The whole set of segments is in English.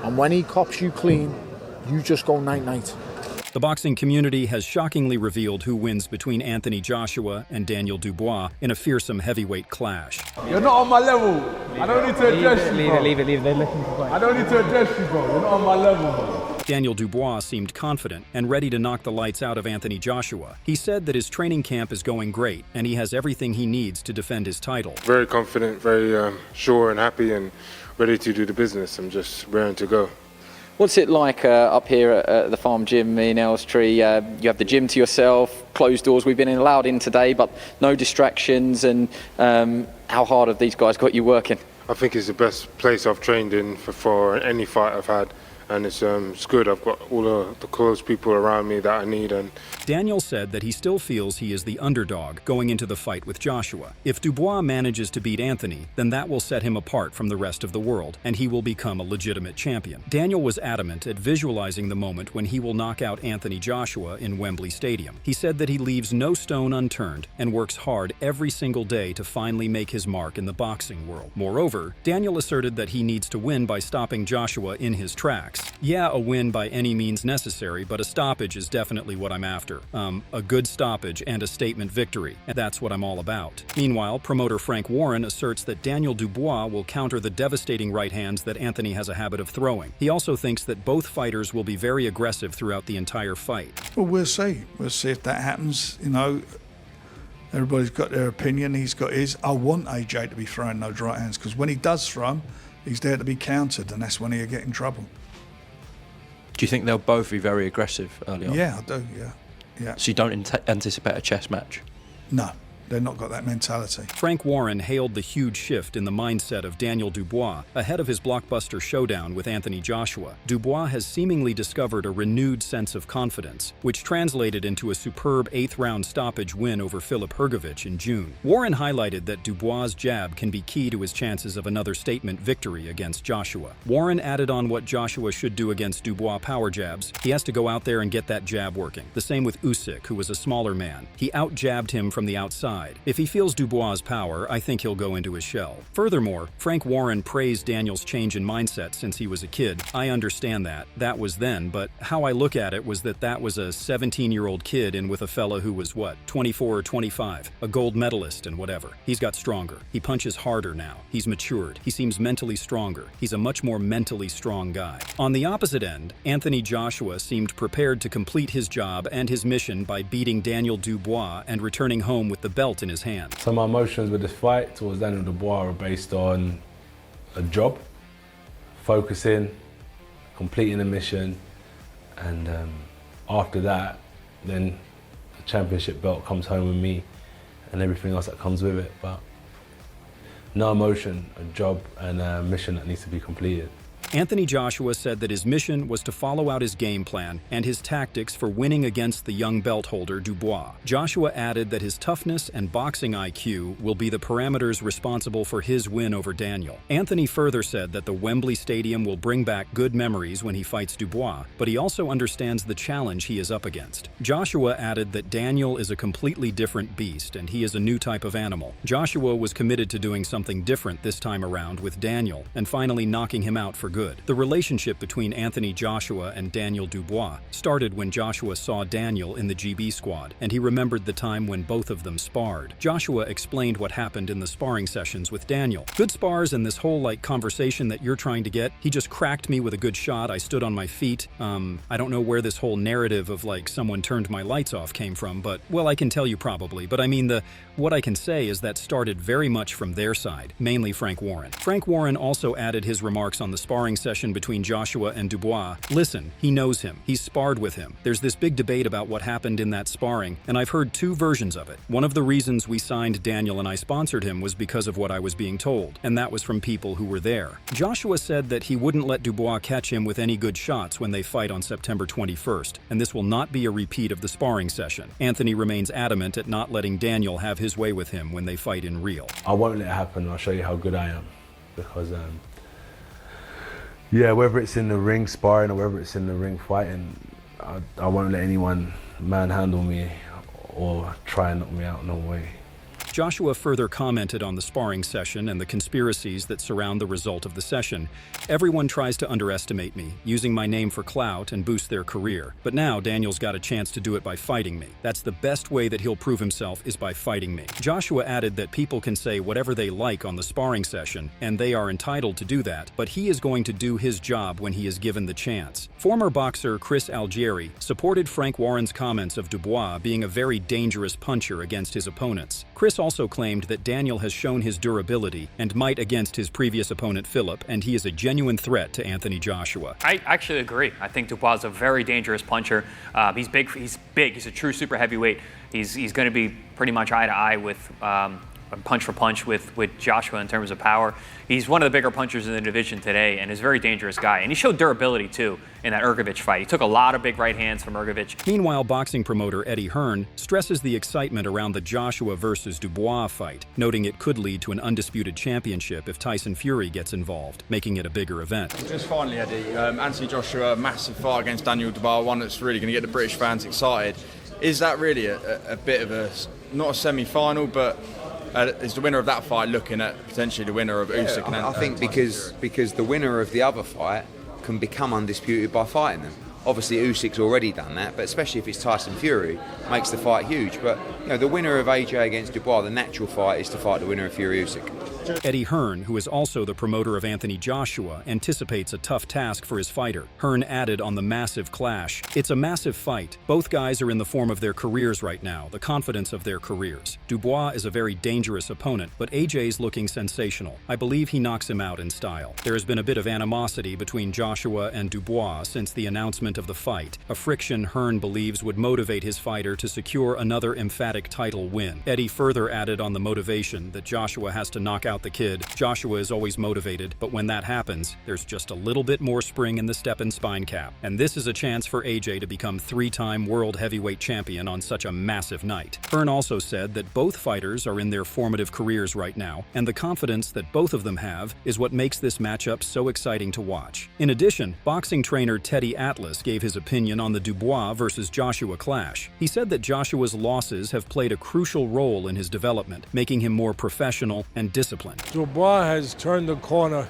And when he cops you clean, you just go night-night. The boxing community has shockingly revealed who wins between Anthony Joshua and Daniel Dubois in a fearsome heavyweight clash. You're not on my level. I don't need to address you, bro. Leave it. They're looking for I don't need to address you, bro. You're not on my level, bro. Daniel Dubois seemed confident and ready to knock the lights out of Anthony Joshua. He said that his training camp is going great and he has everything he needs to defend his title. Very confident, very sure and happy and ready to do the business. I'm just raring to go. What's it like up here at the farm gym in Elstree? You have the gym to yourself, closed doors. We've been allowed in today, but no distractions. And how hard have these guys got you working? I think it's the best place I've trained in for any fight I've had. And it's good. I've got all the close people around me that I need. And Daniel said that he still feels he is the underdog going into the fight with Joshua. If Dubois manages to beat Anthony, then that will set him apart from the rest of the world, and he will become a legitimate champion. Daniel was adamant at visualizing the moment when he will knock out Anthony Joshua in Wembley Stadium. He said that he leaves no stone unturned and works hard every single day to finally make his mark in the boxing world. Moreover, Daniel asserted that he needs to win by stopping Joshua in his tracks. Yeah, a win by any means necessary, but a stoppage is definitely what I'm after. A good stoppage and a statement victory, and that's what I'm all about. Meanwhile, promoter Frank Warren asserts that Daniel Dubois will counter the devastating right hands that Anthony has a habit of throwing. He also thinks that both fighters will be very aggressive throughout the entire fight. Well, we'll see. We'll see if that happens. You know, everybody's got their opinion. He's got his. I want AJ to be throwing those right hands, because when he does throw them, he's there to be countered, and that's when he'll get in trouble. Do you think they'll both be very aggressive early on? Yeah, I do, yeah. So you don't anticipate a chess match? No, they've not got that mentality. Frank Warren hailed the huge shift in the mindset of Daniel Dubois ahead of his blockbuster showdown with Anthony Joshua. Dubois has seemingly discovered a renewed sense of confidence, which translated into a superb 8th-round stoppage win over Filip Hrgović in June. Warren highlighted that Dubois' jab can be key to his chances of another statement victory against Joshua. Warren added on what Joshua should do against Dubois' power jabs. He has to go out there and get that jab working. The same with Usyk, who was a smaller man. He out-jabbed him from the outside. If he feels Dubois' power, I think he'll go into his shell. Furthermore, Frank Warren praised Daniel's change in mindset since he was a kid. I understand that. That was then, but how I look at it was that was a 17-year-old kid in with a fella who was, 24 or 25, a gold medalist and whatever. He's got stronger. He punches harder now. He's matured. He seems mentally stronger. He's a much more mentally strong guy. On the opposite end, Anthony Joshua seemed prepared to complete his job and his mission by beating Daniel Dubois and returning home with the belt in his hand. So my emotions with this fight towards Daniel Dubois are based on a job, focusing, completing a mission, and after that, then the championship belt comes home with me and everything else that comes with it. But no emotion, a job and a mission that needs to be completed. Anthony Joshua said that his mission was to follow out his game plan and his tactics for winning against the young belt holder Dubois. Joshua added that his toughness and boxing IQ will be the parameters responsible for his win over Daniel. Anthony further said that the Wembley Stadium will bring back good memories when he fights Dubois, but he also understands the challenge he is up against. Joshua added that Daniel is a completely different beast and he is a new type of animal. Joshua was committed to doing something different this time around with Daniel and finally knocking him out for good. The relationship between Anthony Joshua and Daniel Dubois started when Joshua saw Daniel in the GB squad, and he remembered the time when both of them sparred. Joshua explained what happened in the sparring sessions with Daniel. Good spars and this whole conversation that you're trying to get, he just cracked me with a good shot. I stood on my feet. I don't know where this whole narrative of someone turned my lights off came from, but well, I can tell you probably. But I mean, what I can say is that started very much from their side, mainly Frank Warren. Frank Warren also added his remarks on the sparring session between Joshua and Dubois. Listen, he knows him. He's sparred with him. There's this big debate about what happened in that sparring, and I've heard two versions of it. One of the reasons we signed Daniel and I sponsored him was because of what I was being told, and that was from people who were there. Joshua said that he wouldn't let Dubois catch him with any good shots when they fight on September 21st, and this will not be a repeat of the sparring session. Anthony remains adamant at not letting Daniel have his way with him when they fight in real. I won't let it happen. I'll show you how good I am, because yeah, whether it's in the ring sparring or whether it's in the ring fighting, I won't let anyone manhandle me or try and knock me out, no way. Joshua further commented on the sparring session and the conspiracies that surround the result of the session. Everyone tries to underestimate me, using my name for clout and boost their career. But now Daniel's got a chance to do it by fighting me. That's the best way that he'll prove himself, is by fighting me. Joshua added that people can say whatever they like on the sparring session, and they are entitled to do that, but he is going to do his job when he is given the chance. Former boxer Chris Algieri supported Frank Warren's comments of Dubois being a very dangerous puncher against his opponents. Chris also claimed that Daniel has shown his durability and might against his previous opponent Philip, and he is a genuine threat to Anthony Joshua. I actually agree. I think Dubois is a very dangerous puncher. He's big. He's a true super heavyweight. He's going to be pretty much eye to eye with punch for punch with Joshua in terms of power. He's one of the bigger punchers in the division today and is a very dangerous guy. And he showed durability too in that Ergovich fight. He took a lot of big right hands from Ergovich. Meanwhile, boxing promoter Eddie Hearn stresses the excitement around the Joshua versus Dubois fight, noting it could lead to an undisputed championship if Tyson Fury gets involved, making it a bigger event. Just finally, Eddie, Anthony Joshua, massive fight against Daniel Dubois, one that's really going to get the British fans excited. Is that really a bit of a, not a semi-final, but is the winner of that fight looking at potentially the winner of Usyk? Yeah, I think because the winner of the other fight can become undisputed by fighting them. Obviously, Usyk's already done that, but especially if it's Tyson Fury, makes the fight huge. But the winner of AJ against Dubois, the natural fight is to fight the winner of Fury Usyk. Eddie Hearn, who is also the promoter of Anthony Joshua, anticipates a tough task for his fighter. Hearn added on the massive clash, "It's a massive fight. Both guys are in the form of their careers right now, the confidence of their careers. Dubois is a very dangerous opponent, but AJ's looking sensational. I believe he knocks him out in style." There has been a bit of animosity between Joshua and Dubois since the announcement of the fight, a friction Hearn believes would motivate his fighter to secure another emphatic title win. Eddie further added on the motivation that Joshua has to knock out the kid. Joshua is always motivated, but when that happens, there's just a little bit more spring in the step and spine cap. And this is a chance for AJ to become three-time world heavyweight champion on such a massive night. Hearn also said that both fighters are in their formative careers right now, and the confidence that both of them have is what makes this matchup so exciting to watch. In addition, boxing trainer Teddy Atlas gave his opinion on the Dubois versus Joshua clash. He said that Joshua's losses have played a crucial role in his development, making him more professional and disciplined. Dubois has turned the corner.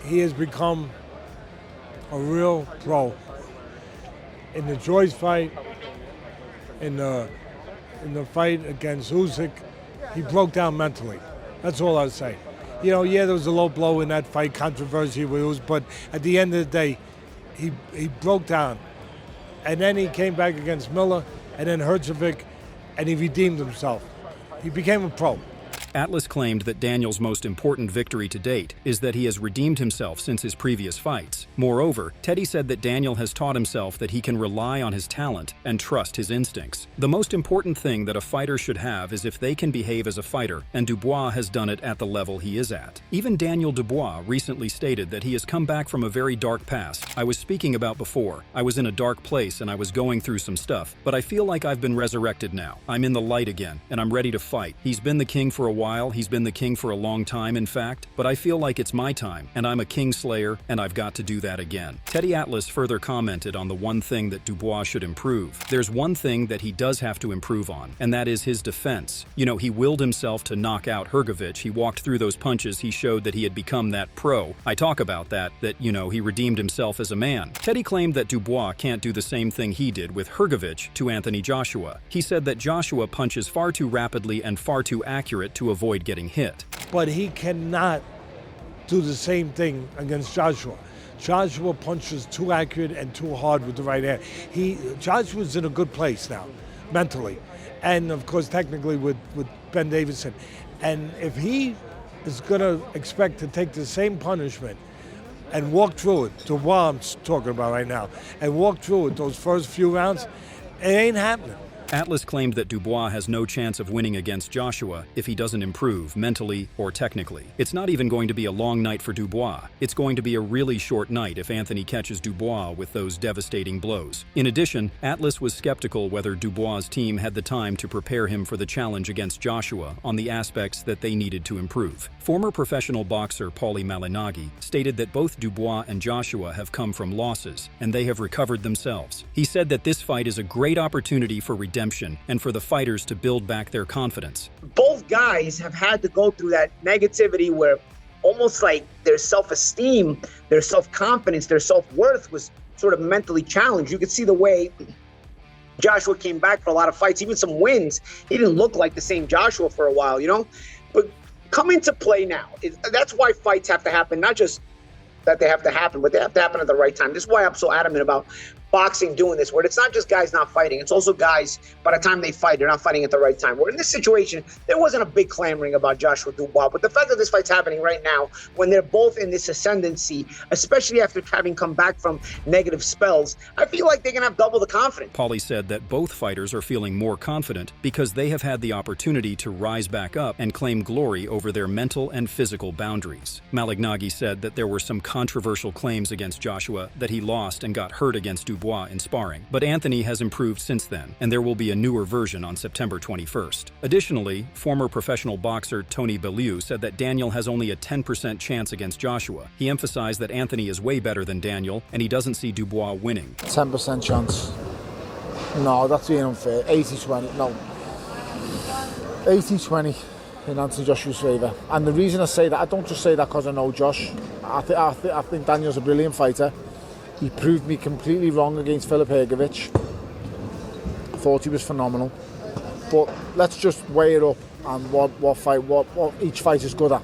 He has become a real pro. In the Joyce fight, in the fight against Usyk, he broke down mentally. That's all I'd say. There was a low blow in that fight, controversy with Usyk, but at the end of the day, he broke down. And then he came back against Miller, and then Herzovic, and he redeemed himself. He became a pro. Atlas claimed that Daniel's most important victory to date is that he has redeemed himself since his previous fights. Moreover, Teddy said that Daniel has taught himself that he can rely on his talent and trust his instincts. The most important thing that a fighter should have is if they can behave as a fighter, and Dubois has done it at the level he is at. Even Daniel Dubois recently stated that he has come back from a very dark past. "I was speaking about before. I was in a dark place and I was going through some stuff, but I feel like I've been resurrected now. I'm in the light again, and I'm ready to fight." He's been the king for a while, he's been the king for a long time in fact, but I feel like it's my time, and I'm a king slayer, and I've got to do that again. Teddy Atlas further commented on the one thing that Dubois should improve. There's one thing that he does have to improve on, and that is his defense. He willed himself to knock out Hergovich. He walked through those punches, he showed that he had become that pro. I talk about that he redeemed himself as a man. Teddy claimed that Dubois can't do the same thing he did with Hergovich to Anthony Joshua. He said that Joshua punches far too rapidly and far too accurate to avoid getting hit. But he cannot do the same thing against Joshua. Joshua punches too accurate and too hard with the right hand. Joshua's in a good place now, mentally. And of course, technically with Ben Davison. And if he is going to expect to take the same punishment and walk through it, to what I'm talking about right now, and walk through it those first few rounds, it ain't happening. Atlas claimed that Dubois has no chance of winning against Joshua if he doesn't improve mentally or technically. It's not even going to be a long night for Dubois. It's going to be a really short night if Anthony catches Dubois with those devastating blows. In addition, Atlas was skeptical whether Dubois' team had the time to prepare him for the challenge against Joshua on the aspects that they needed to improve. Former professional boxer Paulie Malignaggi stated that both Dubois and Joshua have come from losses, and they have recovered themselves. He said that this fight is a great opportunity for redemption redemption and for the fighters to build back their confidence. Both guys have had to go through that negativity where almost like their self-esteem, their self-confidence, their self-worth was sort of mentally challenged. You could see the way Joshua came back for a lot of fights, even some wins. He didn't look like the same Joshua for a while, you know? But come into play now. That's why fights have to happen, not just that they have to happen, but they have to happen at the right time. This is why I'm so adamant about boxing doing this, where it's not just guys not fighting, it's also guys, by the time they fight, they're not fighting at the right time. Where in this situation, there wasn't a big clamoring about Joshua Dubois, but the fact that this fight's happening right now, when they're both in this ascendancy, especially after having come back from negative spells, I feel like they're going to have double the confidence. Paulie said that both fighters are feeling more confident because they have had the opportunity to rise back up and claim glory over their mental and physical boundaries. Malignaggi said that there were some controversial claims against Joshua, that he lost and got hurt against Dubois in sparring, but Anthony has improved since then, and there will be a newer version on September 21st. Additionally, former professional boxer Tony Bellew said that Daniel has only a 10% chance against Joshua. He emphasized that Anthony is way better than Daniel, and he doesn't see Dubois winning. 10% chance. No, that's being unfair. 80-20, no. 80-20 in Anthony Joshua's favour. And the reason I say that, I don't just say that because I know Josh. I think Daniel's a brilliant fighter. He proved me completely wrong against Filip Hrgovic. I thought he was phenomenal. But let's just weigh it up and what each fight is good at.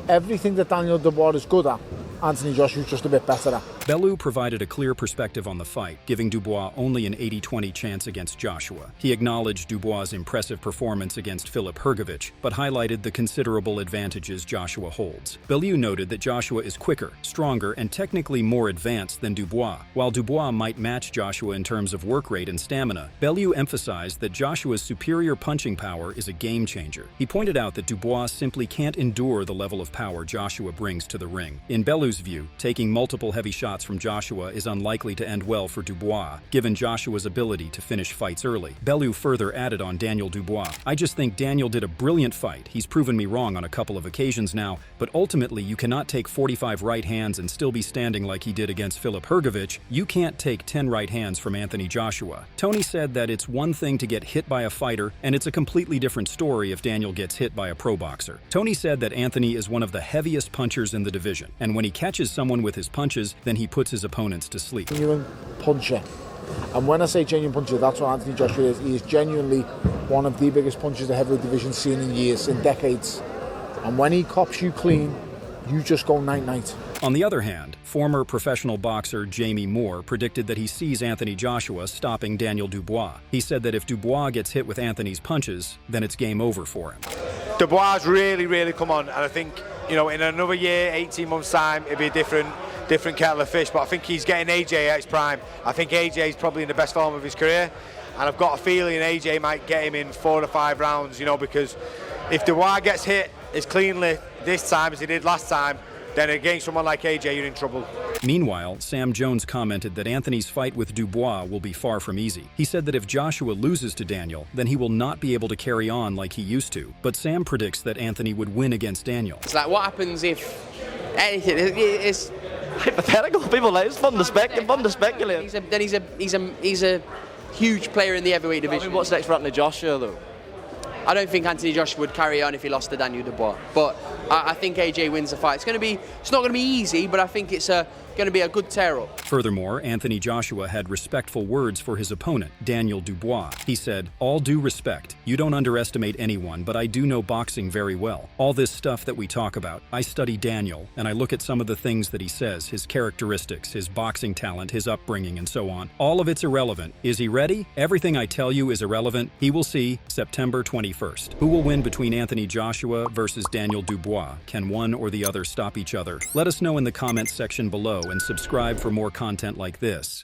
Everything that Daniel Dubois is good at, Anthony Joshua's just a bit better at. Bellew provided a clear perspective on the fight, giving Dubois only an 80-20 chance against Joshua. He acknowledged Dubois' impressive performance against Filip Hrgovic, but highlighted the considerable advantages Joshua holds. Bellew noted that Joshua is quicker, stronger, and technically more advanced than Dubois. While Dubois might match Joshua in terms of work rate and stamina, Bellew emphasized that Joshua's superior punching power is a game changer. He pointed out that Dubois simply can't endure the level of power Joshua brings to the ring. In Bellew's view, taking multiple heavy shots from Joshua is unlikely to end well for Dubois, given Joshua's ability to finish fights early. Bellew further added on Daniel Dubois, "I just think Daniel did a brilliant fight. He's proven me wrong on a couple of occasions now, but ultimately you cannot take 45 right hands and still be standing like he did against Filip Hrgovic. You can't take 10 right hands from Anthony Joshua." Tony said that it's one thing to get hit by a fighter, and it's a completely different story if Daniel gets hit by a pro boxer. Tony said that Anthony is one of the heaviest punchers in the division, and when he catches someone with his punches, then he puts his opponents to sleep. Genuine puncher. And when I say genuine puncher, that's what Anthony Joshua is. He is genuinely one of the biggest punchers the heavyweight division's seen in years, in decades. And when he cops you clean, you just go night-night. On the other hand, former professional boxer Jamie Moore predicted that he sees Anthony Joshua stopping Daniel Dubois. He said that if Dubois gets hit with Anthony's punches, then it's game over for him. Dubois really come on, and I think, you know, in another year, 18 months time, it'll be a different kettle of fish, but I think he's getting AJ at his prime. I think AJ is probably in the best form of his career, and I've got a feeling AJ might get him in 4 to 5 rounds, you know, because if Dubois gets hit as cleanly this time as he did last time, then against someone like AJ, you're in trouble. Meanwhile, Sam Jones commented that Anthony's fight with Dubois will be far from easy. He said that if Joshua loses to Daniel, then he will not be able to carry on like he used to. But Sam predicts that Anthony would win against Daniel. It's like, what happens if anything? It's hypothetical. People like it's fun to speculate. He's a huge player in the heavyweight division. I mean, what's next for Anthony Joshua, though? I don't think Anthony Joshua would carry on if he lost to Daniel Dubois, but I think AJ wins the fight. It's not going to be easy, but I think it's going to be a good tear-up. Furthermore, Anthony Joshua had respectful words for his opponent, Daniel Dubois. He said, "All due respect, you don't underestimate anyone, but I do know boxing very well. All this stuff that we talk about, I study Daniel, and I look at some of the things that he says, his characteristics, his boxing talent, his upbringing, and so on. All of it's irrelevant. Is he ready? Everything I tell you is irrelevant. He will see September 21st. Who will win between Anthony Joshua versus Daniel Dubois? Can one or the other stop each other? Let us know in the comments section below and subscribe for more content like this.